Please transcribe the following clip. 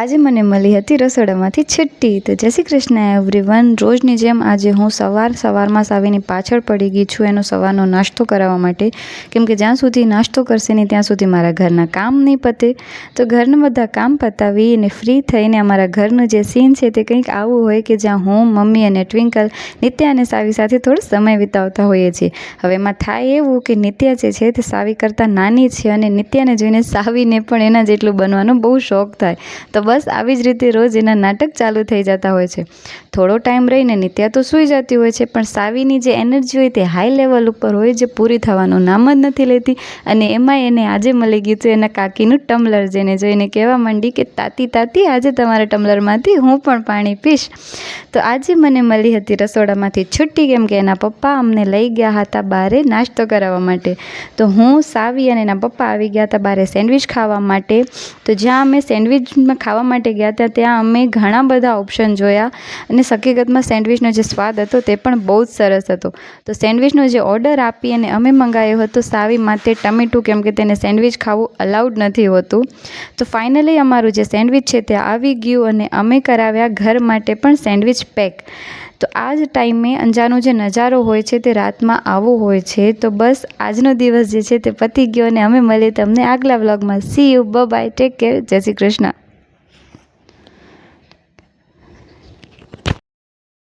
આજે મને મળી હતી રસોડામાંથી છુટ્ટી। તો જય શ્રી કૃષ્ણ એવરીવન। રોજની જેમ આજે હું સવારમાં સાવીની પાછળ પડી ગઈ છું એનો સવારનો નાસ્તો કરાવવા માટે, કેમ કે જ્યાં સુધી નાસ્તો કરશે નહીં ત્યાં સુધી મારા ઘરના કામ નહીં પતે। તો ઘરના બધા કામ પતાવી અને ફ્રી થઈને અમારા ઘરનું જે સીન છે તે કંઈક આવું હોય કે જ્યાં હું, મમ્મી અને ટ્વિંકલ નિત્યા અને સાવી સાથે થોડો સમય વિતાવતા હોઈએ છીએ। હવે એમાં થાય એવું કે નિત્યા જે છે તે સાવી કરતાં નાની છે અને નિત્યાને જોઈને સાવીને પણ એના જેટલું બનવાનો બહુ શોખ થાય। તો બસ આવી જ રીતે રોજ એના નાટક ચાલુ થઈ જતા હોય છે। થોડો ટાઈમ રહીને નિત્યા તો સૂઈ જતી હોય છે, પણ સાવીની જે એનર્જી હોય તે હાઈ લેવલ ઉપર હોય, જે પૂરી થવાનું નામ જ નથી લેતી। અને એમાં એને આજે મળી ગયું હતું એના કાકીનું ટમ્બલર, જેને જોઈને કહેવા માંડી કે તાતી તાતી આજે તમારા ટમ્બલરમાંથી હું પણ પાણી પીશ। તો આજે મને મળી હતી રસોડામાંથી છુટ્ટી, કેમ કે એના પપ્પા અમને લઈ ગયા હતા બહારે નાસ્તો કરાવવા માટે। તો હું, સાવી અને એના પપ્પા આવી ગયા હતા બહારે સેન્ડવિચ ખાવા માટે। તો જ્યાં અમે સેન્ડવિચમાં ખાવા માટે ગયા હતા ત્યાં અમે ઘણા બધા ઓપ્શન જોયા અને હકીકતમાં સેન્ડવિચનો જે સ્વાદ હતો તે પણ બહુ જ સરસ હતો। તો સેન્ડવિચનો જે ઓર્ડર આપી અને અમે મંગાવ્યો હતો સાવી માટે ટમેટું, કેમ કે તેને સેન્ડવિચ ખાવું અલાઉડ નથી હોતું। તો ફાઇનલી અમારું જે સેન્ડવિચ છે તે આવી ગયું અને અમે કરાવ્યા ઘર માટે પણ સેન્ડવિચ પેક। તો આ જ ટાઈમે અંજારનો જે નજારો હોય છે તે રાતમાં આવો હોય છે। તો બસ આજનો દિવસ જે છે તે પતી ગયો અને અમે મળીએ તમને આગલા વ્લોગમાં। See you, bye, take care, જય શ્રી કૃષ્ણ।